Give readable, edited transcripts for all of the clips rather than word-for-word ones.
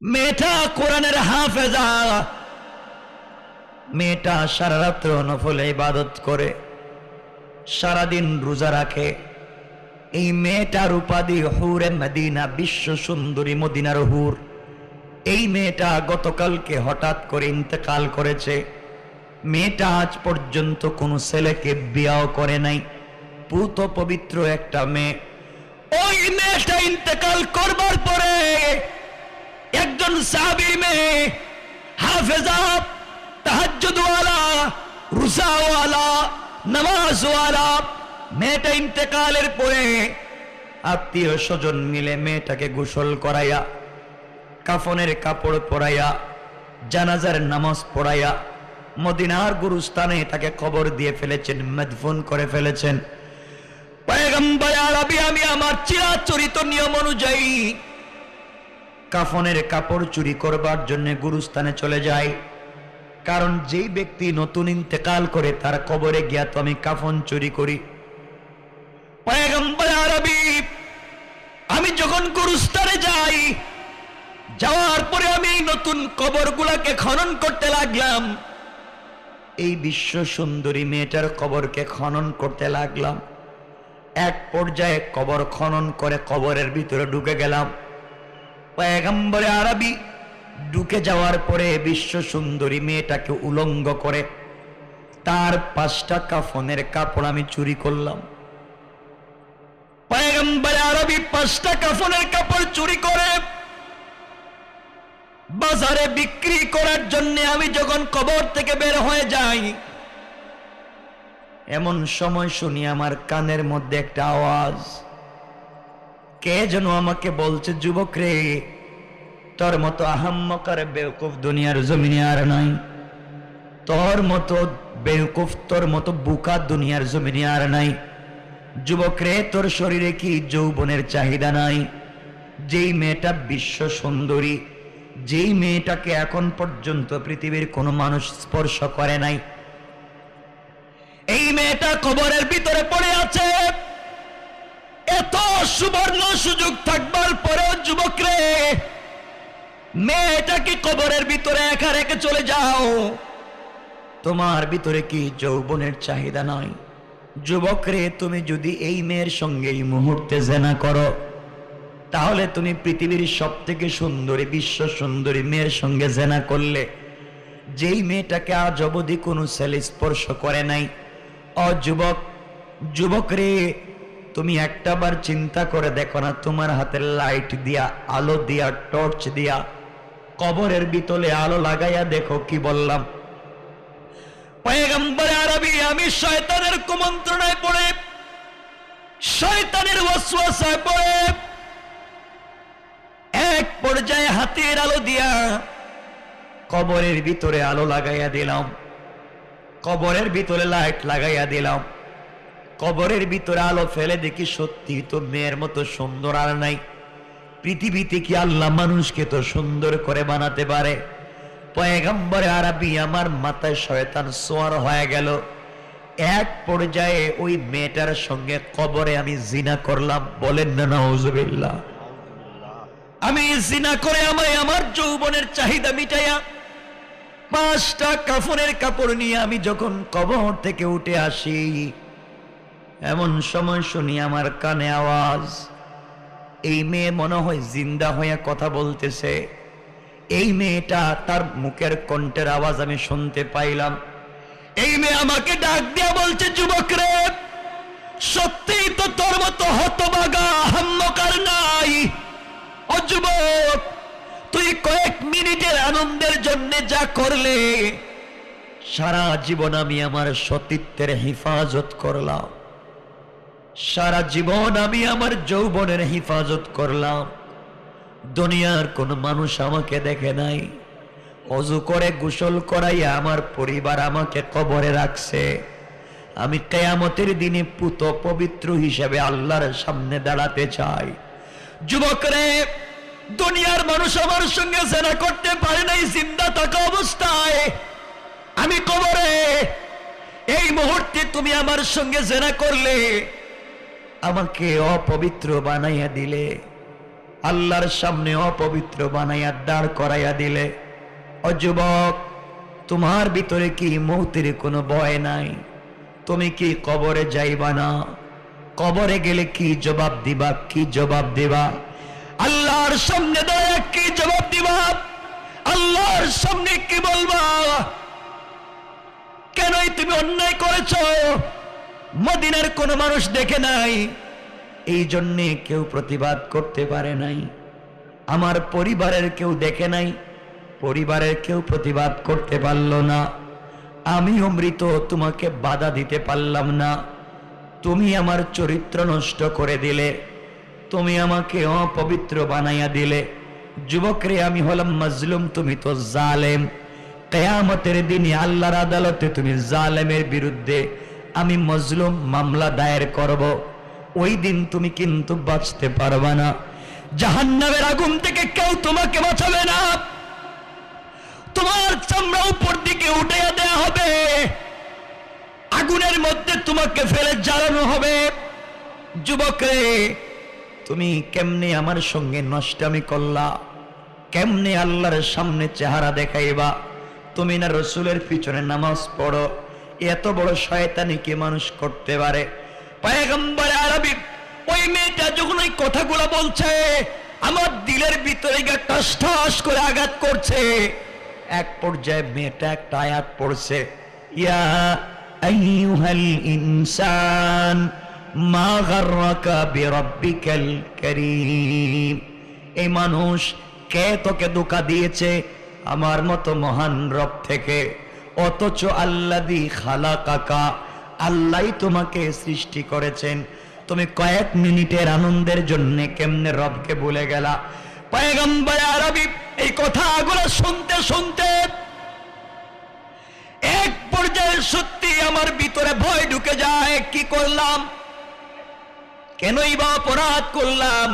মেয়েটা কোরআনের হাফেজা, মেয়েটা সারা রাত্র নফল ইবাদত করে, সারাদিন রোজা রাখে। এই মেয়েটার উপাধি হুরে মদিনা, বিশ্ব সুন্দরী মদিনার হুর। এই মেয়েটা গতকালকে হঠাৎ করে ইন্তেকাল করেছে। মেয়েটা আজ পর্যন্ত কোনো ছেলেকে বিয়াও করে নাই, পুত পবিত্র একটা মেয়ে। ওই মেয়েটা ইন্তেকাল করবার পরে একজন সাহাবীর মেয়ে, হাফেজা, তাহাজ্জুদওয়ালা, রোজাওয়ালা, নামাজওয়ালা, মেয়েটা ইন্তেকালের পরে আত্মীয় স্বজন মিলে মেয়েটাকে গোসল করাইয়া, কাফনের কাপড় পরাইয়া, জানাজার নামাজ পড়াইয়া মদিনার গুরুস্থানে তাকে কবর দিয়ে ফেলেছেন, মদফুন করে ফেলেছেন। পয়গম্বর আরবী, আমি আমার চিরাচরিত নিয়ম অনুযায়ী কাফনের কাপড় চুরি করবার জন্য গুরুস্থানে চলে যাই, কারণ যেই ব্যক্তি নতুন ইন্তেকাল করে তার কবরে গিয়া তো আমি কাফন চুরি করি। পয়গম্বর আরবী, আমি যখন গুরুস্থানে যাই, যাওয়ার পরে আমি এই নতুন কবরগুলাকে খনন করতে লাগলাম। এই বিশ্ব সুন্দরী মেয়েটার কবরকে খনন করতে লাগলাম। এক পর্যায়ে কবর খনন করে কবরের ভিতরে ঢুকে গেলাম। পয়গম্বর আরবী ঢুকে যাওয়ার পরে বিশ্ব সুন্দরী মেয়েটাকে উলঙ্গ করে তার 5টা কাফনের কাপড় আমি চুরি করলাম। পয়গম্বর আরবী 5টা কাফনের কাপড় চুরি করে বাজারে বিক্রি করার জন্য আমি যখন কবর থেকে বের হয়ে যাই, এমন সময় শুনি আমার কানের মধ্যে একটা আওয়াজ। কে যেন আমাকে বলছে, যুবক রে, তোর মতো আহাম্মক আর বেওকুফ দুনিয়ার জমিনে আর নাই। তোর মতো বেওকুফ, তোর মতো বুকা দুনিয়ার জমিনে আর নাই। যুবক রে, তোর শরীরে কি যৌবনের চাহিদা নাই? যেই মেয়েটা বিশ্ব সুন্দরী, যেই মেয়েটাকে এখন পর্যন্ত পৃথিবীর কোনো মানুষ স্পর্শ করে নাই, এই মেয়েটা কবরের ভিতরে পড়ে আছে। এত সুবর্ণ সুযোগ থাকবার পরেও যুবক রে, মেয়েটাকে কবরের ভিতরে একা রেখে চলে যাও। তোমার ভিতরে কি যৌবনের চাহিদা নাই? যুবক রে, তুমি যদি এই মেয়ের সঙ্গে এই মুহূর্তে জিনা করো, তাহলে তুমি পৃথিবীর সব থেকে সুন্দরী, বিশ্ব সুন্দরী মেয়ের সঙ্গে জিনা করলে, যেই মেয়েটাকে আজ অবধি কোনো ছেলে স্পর্শ করে নাই। ও যুবক, যুবক রে, তুমি একটাবার চিন্তা করে দেখো না, তোমার হাতের লাইট দিয়া, আলো দিয়া, টর্চ দিয়া কবরের ভিতরে আলো লাগাইয়া দেখো। কি বললাম? পয়গম্বর আরবী, আমি শয়তানের কুমন্ত্রণায় পড়ে, শয়তানের ওয়াসওয়াসায় পড়ে এক পর্যায়ে হাতের আলো দিয়া কবরের ভিতরে আলো লাগাইয়া দিলাম, কবরের ভিতরে লাইট লাগাইয়া দিলাম। কবরের ভিতরে আলো ফেলে দেখি সত্যি তো মেয়ের মতো সুন্দর আর নাই। পৃথিবীতে কি আল্লাহ মানুষকে তো সুন্দর করে বানাতে পারে? পয়গম্বর আরবী, আমার মাথায় শয়তান সোয়ার হয়ে গেল। এক পর্যায়ে ওই মেয়েটার সঙ্গে কবরে আমি জিনা করলাম। বলেন না নাউজুবিল্লাহ। আমি জিনা করে আমার যৌবনের চাহিদা মিটাইয়া 5টা কাফনের কাপড় নিয়ে আমি যখন কবর থেকে উঠে আসি, এমন সময় শুনি আমার কানে আওয়াজ। এই মেয়ে মনে হয় জিন্দা হয়ে কথা বলতেছে। এই মেয়েটা, তার মুখের কণ্ঠের আওয়াজ আমি শুনতে পাইলাম। এই মেয়ে আমাকে ডাক দিয়া বলছে, যুবক রে, সত্যিই তো তোর মতো হতভাগা হাম্মকার নাই। ও যুবক, তুই কয়েক মিনিটের আনন্দের জন্য যা করলে, সারা জীবন আমি আমার সতীত্বের হেফাজত করলাম, সারা জীবন আমি আমার যৌবনের হেফাজত করলাম। দুনিয়ার কোন মানুষ আমাকে দেখে নাই। ওযু করে গোসল করাইয়া আমার পরিবার আমাকে কবরে রাখছে। আমি কিয়ামতের দিনে পুত পবিত্র হিসেবে আল্লাহর সামনে দাঁড়াতে চাই। যুবক রে, দুনিয়ার মানুষ আমার সঙ্গে জিনা করতে পারে নাই জিন্দা থাকা অবস্থায়। আমি কবরে, এই মুহূর্তে তুমি আমার সঙ্গে জিনা করলে, আমাকে অপবিত্র বানাইয়া দিলে। আল্লাহর সামনে অপবিত্র বানাইয়া দাঁড় করাইয়া দিলে। ও যুবক, তোমার ভিতরে কি মৌতের কোনো ভয় নাই? তুমি কি কবরে যাইবা না? কবরে গেলে কি জবাব দিবা? কি জবাব দিবা? আল্লাহর সামনে দাঁড়ায় কি জবাব দিবা? আল্লাহর সামনে কি বলবা? কেনই তুমি অন্যায় করেছো? মদিনার কোন মানুষ দেখে নাই, এই জন্যে কেউ প্রতিবাদ করতে পারে নাই। আমার পরিবারের কেউ দেখে নাই, পরিবারের কেউ প্রতিবাদ করতে পারল না। আমিও মৃত, তোমাকে বাধা দিতে পারলাম না। তুমি আমার চরিত্র নষ্ট করে দিলে, তুমি আমাকে অপবিত্র বানাইয়া দিলে। যুবকরে, আমি হলাম মাজলুম, তুমি তো জালেম। কিয়ামতের দিনে আল্লাহর আদালতে তুমি জালেমের বিরুদ্ধে আমি মজলুম মামলা দায়ের করব। ওই দিন তুমি কিন্তু বাঁচতে পারবে না। জাহান্নামের আগুন থেকে কেউ তোমাকে বাঁচাবে না। তোমার চামড়া উপর দিকে উঠাইয়া দেয়া হবে, আগুনের মধ্যে তোমাকে ফেলে জ্বালানো হবে। যুবকরে, তুমি কেমনে আমার সঙ্গে নষ্টামি করলা? কেমনে আল্লাহর সামনে চেহারা দেখাইবা? তুমি না রসুলের পিছনে নামাজ পড়ো। এত বড় শয়তানি কি মানুষ করতে পারে? পয়গম্বর আরবি ওই মেয়েটা যখন ওই কথাগুলো বলছে, আমার দিলের ভিতরে গিয়ে ঠাস ঠাস করে আঘাত করছে। এক পর্যায়ে মেয়েটা একটা আয়াত পড়ছে, ইয়া আইয়ুহাল ইনসান মা গাররাকা বিরাব্বিকাল কারীম। এই মানুষ, কে তোকে ধোঁকা দিয়েছে আমার মতো মহান রব থেকে? অথচ আল্লাযী খালাকাকা, আল্লাহই তোমাকে সৃষ্টি করেছেন। তুমি কয়েক মিনিটের আনন্দের জন্য কেমনে রবকে ভুলে গেলা? পয়গম্বর আরবি এই কথাগুলো শুনতে শুনতে এক পর্যায়ে সত্যি আমার ভিতরে ভয় ঢুকে যায়। কি করলাম? কেনই বা অপরাধ করলাম?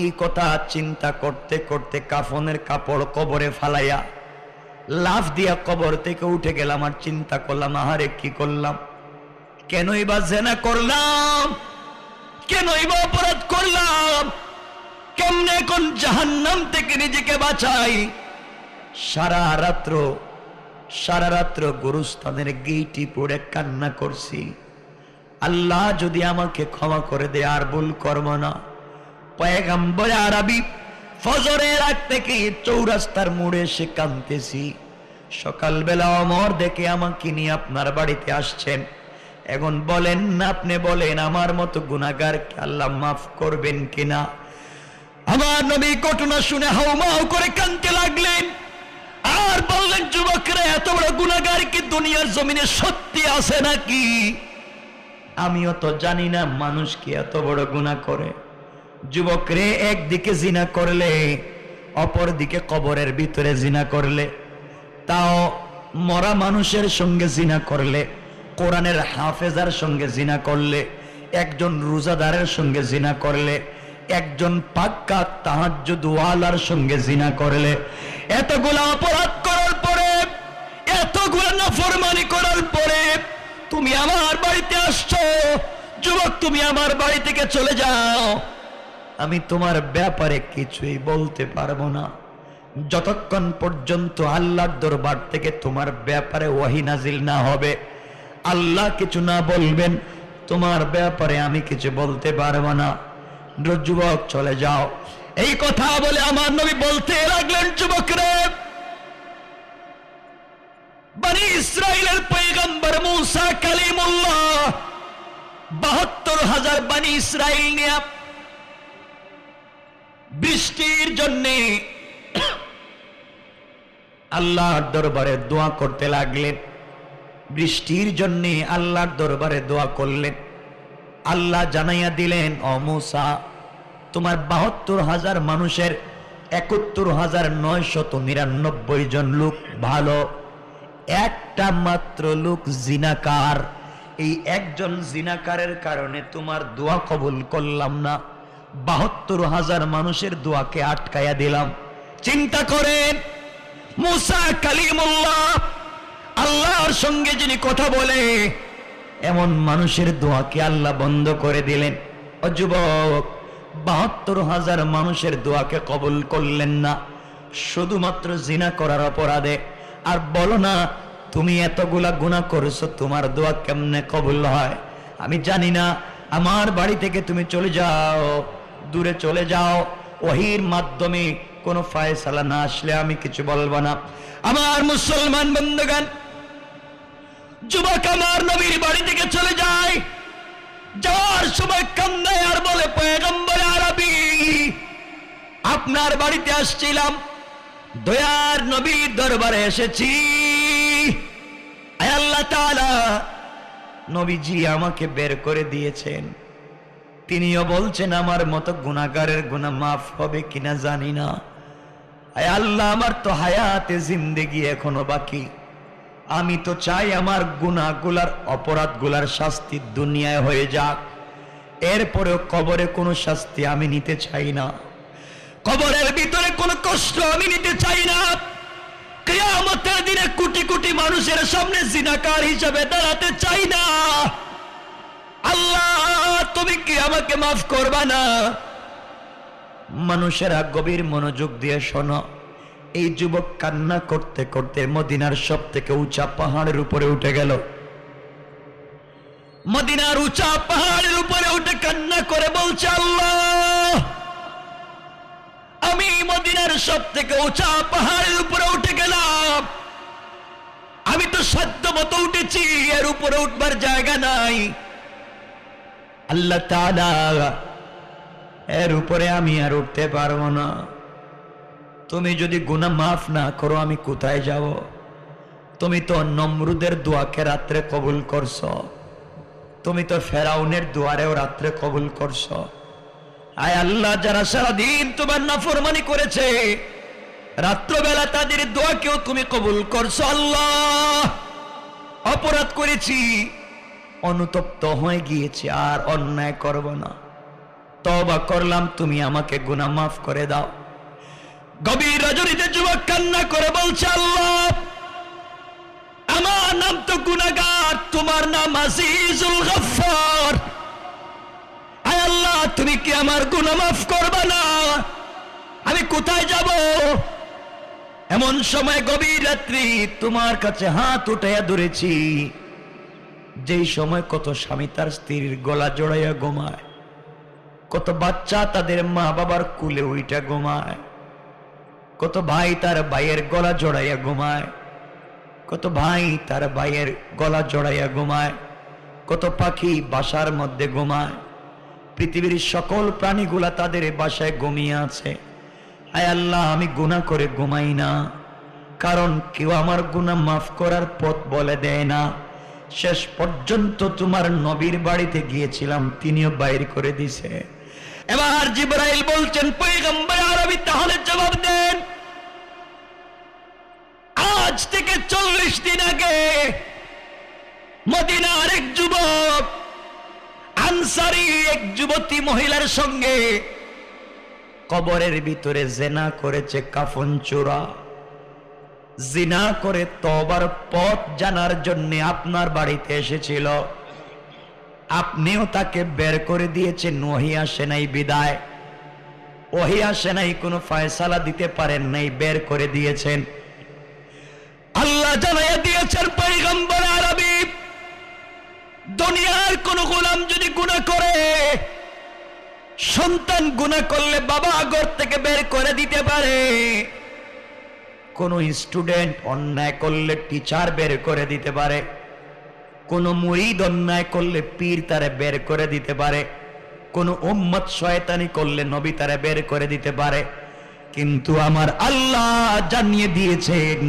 এই কথা চিন্তা করতে করতে কাফনের কাপড় কবরে ফালাইয়া লাফ দিয়া কবর থেকে উঠে গেলাম। আর চিন্তা করলাম, আহারে কি করলাম? কেনই বা জেনা করলাম? কেনই বা অপরাধ করলাম? কেমনে এখন জাহান্নাম থেকে নিজেকে বাঁচাই? সারা রাত্র গুরুস্থানের গেইটি পড়ে কান্না করছি। আল্লাহ যদি আমাকে ক্ষমা করে দেয় আর ভুল করব না। পয়গম্বর আরবি ফজরের আগ থেকে চৌরাস্তার মোড়ে এসে কাঁদতেছি। সকালবেলা ওমর দেখে আমাকে নিয়ে আপনার বাড়িতে আসছেন। এখন বলেন না, আপনি বলেন, আমার মতো গুনাহগারকে আল্লাহ মাফ করবেন কিনা? আমার নবী ঘটনা শুনে হাউমাউ করে কাঁদতে লাগলেন আর বললেন, যুবকরা, এত বড় গুনাহগার কি দুনিয়ার জমিনে সত্যি আছে নাকি? আমিও তো জানি না মানুষ কি এত বড় গুনাহ করে। যুবকরে, একদিকে জিনা করলে, অপর দিকে কবরের ভিতরে জিনা করলে, তাও মরা মানুষের সঙ্গে জিনা করলে, কোরআনের হাফেজার সঙ্গে জিনা করলে, একজন রোজাদারের সঙ্গে জিনা করলে, একজন পাক্কা তাহাজ্জুদ ওয়ালার সঙ্গে জিনা করলে, এতগুলা অপরাধ করার পরে, এতগুলা নাফরমানি করার পরে তুমি আমার বাড়িতে আসছো। যুবক, তুমি আমার বাড়ি থেকে চলে যাও। আমি তোমার ব্যাপারে কিছুই বলতে পারবো না যতক্ষণ পর্যন্ত আল্লাহর দরবার থেকে তোমার ব্যাপারে ওহী নাজিল না হবে। আল্লাহ কিছু না বলবেন, তোমার ব্যাপারে আমি কিছু বলতে পারবো না। যুবক, চলে যাও। এই কথা বলে আমার নবী বলতে লাগলেন, যুবকরে, বনি ইসরাইলের পয়গম্বর মুসা কালিমুল্লাহ ৭২,০০০ বনি ইসরাইল নিয়ে বৃষ্টির জন্য আল্লাহর দরবারে দোয়া করতে লাগলেন। বৃষ্টির জন্য আল্লাহর দরবারে দোয়া করলেন। আল্লাহ জানাইয়া দিলেন, ও মুসা, তোমার ৭২,০০০ মানুষের ৭১,৯৯৯ জন লোক ভালো, একটা মাত্র লোক জিনাকার। এই একজন জিনাকারের কারণে তোমার দোয়া কবুল করলাম না, ৭২,০০০ মানুষের দোয়াকে আটকাইয়া দিলাম। চিন্তা করেন, মুসা কালিমুল্লাহ, আল্লাহর সঙ্গে যিনি কথা বলে, এমন মানুষের দোয়াকে আল্লাহ বন্ধ করে দিলেন। ও যুবক, ৭২,০০০ মানুষের দোয়াকে কবুল করলেন না শুধুমাত্র জিনা করার অপরাধে। আর বলো না তুমি এতগুলা গুনাহ করেছো, তোমার দোয়া কেমনে কবুল হয়? আমি জানি না। আমার বাড়ি থেকে তুমি চলে যাও, দূরে চলে যাও, ওহীর মাধ্যমে কোনো ফয়সালা না আসলে আমি কিছু বলবো না। আমার মুসলমান বন্ধুগণ, যুবক আমার নবীর বাড়ি থেকে চলে যায়, যাওয়ার সময় কান্দায় আর বলে, পয়গম্বর আরবি আপনার বাড়িতে আসছিলাম, দয়ার নবীর দরবারে এসেছি, আয় আল্লাহ তাআলা নবীজি আমাকে বের করে দিয়েছেন। তিনিও বলছেন আমার মতো গুনাহগারের গুনাহ মাফ হবে কিনা জানি না। আয় আল্লাহ আমার তো হায়াতে জিন্দেগি এখনো বাকি, আমি তো চাই আমার গুনাহগুলার অপরাধগুলার শাস্তি দুনিয়ায় হয়ে যাক, এরপরেও কবরে কোনো শাস্তি আমি নিতে চাই না, কবরের ভিতরে কোনো কষ্ট আমি নিতে চাই না, কিয়ামতের দিনে কোটি কোটি মানুষের সামনে জিনাকার হিসেবে দাঁড়াতে চাই না। আল্লাহ তুমি কি আমাকে মাফ করবা না? মানুষেরা গভীর মনোযোগ দিয়ে শোনো। এই যুবক কান্না করতে করতে মদিনার সব থেকে উঁচা পাহাড়ের উপরে উঠে গেল। মদিনার উঁচা পাহাড়ের উপরে উঠে কান্না করে বলছে, আল্লাহ আমি মদিনার সব থেকে উঁচা পাহাড়ের উপরে উঠে গেলাম, আমি তো সাধ্য মতো উঠেছি, এর উপরে উঠবার জায়গা নাই। আল্লাহ তাআলা এর উপরে আমি আর উঠতে পারবো না, তুমি যদি গুনাহ মাফ না করো আমি কোথায় যাব? তুমি তো নমরুদের দোয়াকে রাত্রে কবুল করছো, তুমি তো ফেরাউনের দুয়ারেও রাত্রে কবুল করছো। আয় আল্লাহ যারা সারাদিন তোমার নাফরমানি করেছে, রাত্রবেলা তাদের দোয়াকেও তুমি কবুল করছো। আল্লাহ অপরাধ করেছি, অনুতপ্ত হয়ে গিয়েছি, আর অন্যায় করব না, তওবা করলাম, তুমি আমাকে গুনাহ মাফ করে দাও। গভীর রজনীতে যুবক কান্না করে বলছে, আল্লাহ আমার নাম তো গুনাহগার, তোমার নাম আজিজুল গফফার, আয় আল্লাহ তুমি কি আমার গুনাহ মাফ করবে না? আমি কোথায় যাব? এমন সময় গভীর রাত্রি তোমার কাছে হাত উঠাইয়া ধরেছি, যেই সময় কত স্বামী তার স্ত্রীর গলা জড়াইয়া ঘুমায়, কত বাচ্চা তাদের মা বাবার কুলে উইটা ঘুমায়, কত ভাই তার ভাইয়ের গলা জড়াইয়া ঘুমায়, কত ভাই তার ভাইয়ের গলা জড়াইয়া ঘুমায়, কত পাখি বাসার মধ্যে ঘুমায়, পৃথিবীর সকল প্রাণীগুলা তাদের বাসায় ঘুমিয়ে আছে। আয় আল্লাহ আমি গুনাহ করে ঘুমাই না, কারণ কেউ আমার গুনাহ মাফ করার পথ বলে দেয় না। শেষ পর্যন্ত তোমার নবীর বাড়িতে গিয়েছিলাম, তিনিও বাইর করে দিছে। এবার জিবরাইল বলছেন, পয়গম্বর আরবি তাহলে জবাব দেন, আজ থেকে 40 দিন আগে মদিনার এক যুবক আনসারী এক যুবতী মহিলার সঙ্গে কবরের ভিতরে জিনা করেছে, কাফন চোরা জিনা করে তওবার পথ জানার জন্য আপনার বাড়িতে এসেছিল, আপনিও তাকে বের করে দিয়েছেন। ওহী আসে নাই বিদায়, ওহী আসে নাই, কোনো ফয়সালা দিতে পারেন নাই, বের করে দিয়েছেন। আল্লাহ জানাইয়া দিয়েছেন, পয়গম্বর আরবি দুনিয়ার কোন গোলাম যদি গুনাহ করে, সন্তান গুনাহ করলে বাবা ঘর থেকে বের করে দিতে পারে, কোন স্টুডেন্ট অন্যায় করলে টিচার বের করে দিতে পারে, কোন মুরিদ অন্যায় করলে পীর তারে বের করে দিতে পারে, কোন উম্মত শয়তানি করলে নবী তারে বের করে দিতে পারে। কিন্তু আমার আল্লাহ জানিয়ে দিয়েছেন,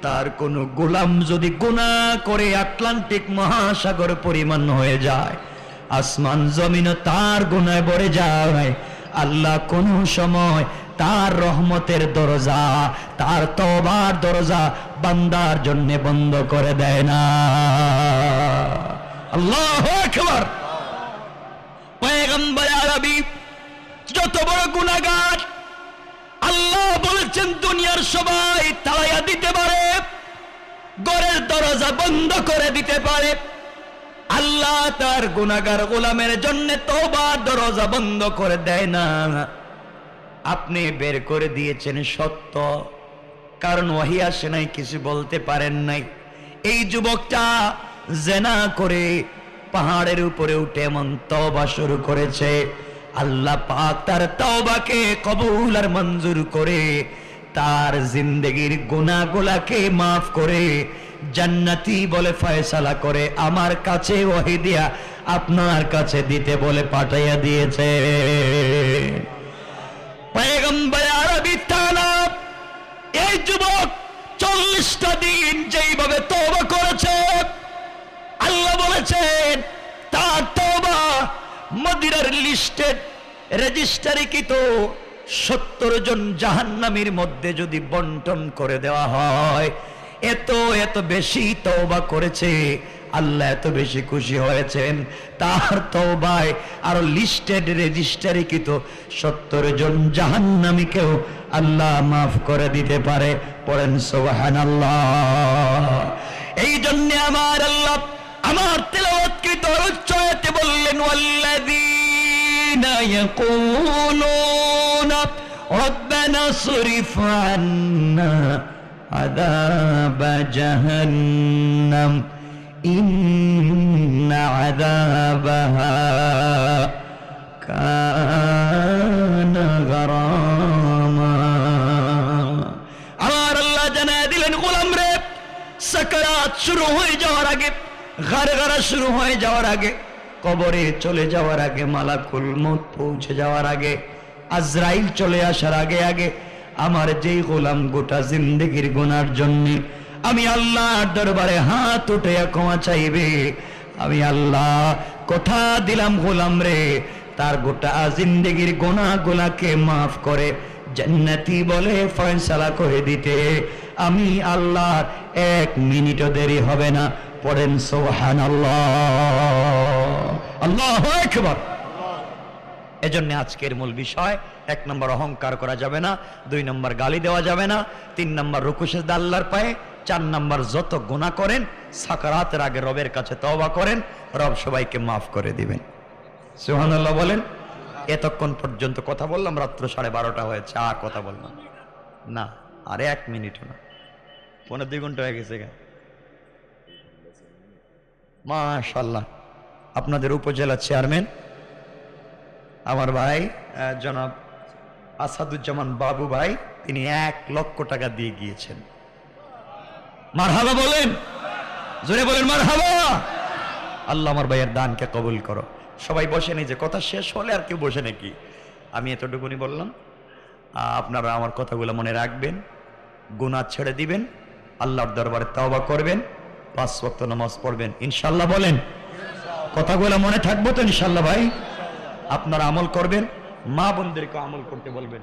তার কোন গোলাম যদি গুনাহ করে আটলান্টিক মহাসাগর পরিমাণ হয়ে যায়, আসমান জমিন তার গুনায় ভরে যায়, আল্লাহ কোন সময় তার রহমতের দরজা, তার তওবার দরজা বান্দার জন্য বন্ধ করে দেয় না। আল্লাহু আকবার। পয়গম্বর আরবি যত বড় গুনাহগার, আল্লাহ বলেছেন দুনিয়ার সবাই তাড়াইয়া দিতে পারে, ঘরের দরজা বন্ধ করে দিতে পারে, আল্লাহ তার গুনাহগার গোলামের জন্য তওবার দরজা বন্ধ করে দেয় না। আপনি বের করে দিয়েছেন সত্য, কারণ ওহী আসে নাই, কিছু বলতে পারেন নাই। এই যুবকটা জেনা করে পাহাড়ের উপরে উঠে এমন তওবা শুরু করেছে, আল্লাহ পাক তার তওবাকে কবুল আর মঞ্জুর করে তার জিন্দেগির গুনাহগুলোকে মাফ করে জান্নাতি বলে ফয়সালা করে আমার কাছে ওহী দিয়া আপনার কাছে দিতে বলে পাঠাইয়া দিয়েছে। পয়গম্বর আরবি তাআলা এই যুবক 40টা দিন যেইভাবে তওবা করেছে, আল্লাহ বলেছেন তার তওবা মদিনার লিস্টেড রেজিস্ট্রিকৃত 70 জন জাহান্নামীর মধ্যে যদি বন্টন করে দেওয়া হয়, এত এত বেশি তওবা করেছে, আল্লাহ এত বেশি খুশি হয়েছেন তার তওবায় আরো লিস্টেড রেজিস্ট্রিকৃত 70 জন জাহান্নামীকেও আল্লাহ মাফ করে দিতে পারে। পড়েন সুবহানাল্লাহ। এই জন্য আমার আল্লাহ আমার তেলাওয়াতকৃত উচ্চারণে বললেন ওয়াল্লাযীনা ইয়াকুলুনা রব্বানা সরিফ আন্না আযাবা জাহান্নাম ইন্না আযাবাহা কানা গারামা। আমার আল্লাহ জানায় দিলেন গোলাম রে, সাকারাত শুরু হয়ে যাওয়ার আগে, গারগারা শুরু হয়ে যাওয়ার আগে, কবরে চলে যাওয়ার আগে, মালাকুল মউত পৌঁছে যাওয়ার আগে, আজরাইল চলে আসার আগে আগে আমার যেই গোলাম গোটা জিন্দেগির গুনার জন্য আমি আল্লাহর দরবারে হাত উঠে ক্ষমা চাইবে, আমি আল্লাহ কথা দিলাম গোলাম রে তার গোটা জিন্দেগির গুনাহগুলোকে মাফ করে জান্নাতি বলে ফয়সালা করে দিতে আমি আল্লাহ 1 মিনিটও দেরি হবে না। পড়েন সুবহানাল্লাহ, আল্লাহু আকবার। এজন্য আজকের মূল বিষয় 1 নম্বর অহংকার করা যাবে না, 2 নম্বর গালি দেওয়া যাবে না, 3 নম্বর রুকু সিজদা আল্লাহর পায়ে, 4 নম্বর যত গুনাহ করেন সাকারাতের আগে রবের কাছে তওবা করেন, রব সবাইকে মাফ করে দিবেন। সুবহানাল্লাহ বলেন। এতক্ষণ পর্যন্ত কথা বললাম, রাত্র 12:30 হয়েছে, আর কথা বললাম না, আরে 1 মিনিটও না, 1.5-2 ঘন্টা হয়ে গেছে। মাশাআল্লাহ। আপনাদের উপজেলা চেয়ারম্যান আমার ভাই জনাব আসাদুজ্জামান বাবু ভাই, তিনি 1 লক্ষ টাকা দিয়ে গিয়েছেন। মারহাবা বলেন, জোরে বলেন মারহাবা। আল্লাহ আমার ভাইয়ের দানকে কবুল করো। সবাই বসে নেই, যে কথা শেষ হলে আর কেউ বসে নাকি, আমি এতটুকুনি বললাম। আপনারা আমার কথাগুলো মনে রাখবেন, গুনাহ ছেড়ে দিবেন, আল্লাহর দরবারে তওবা করবেন, 5 ওয়াক্ত নামাজ পড়বেন ইনশাআল্লাহ। বলেন কথাগুলো মনে থাকবো তো ইনশাআল্লাহ ভাই? আপনারা আমল করবেন, মা বোনদেরকে আমল করতে বলবেন।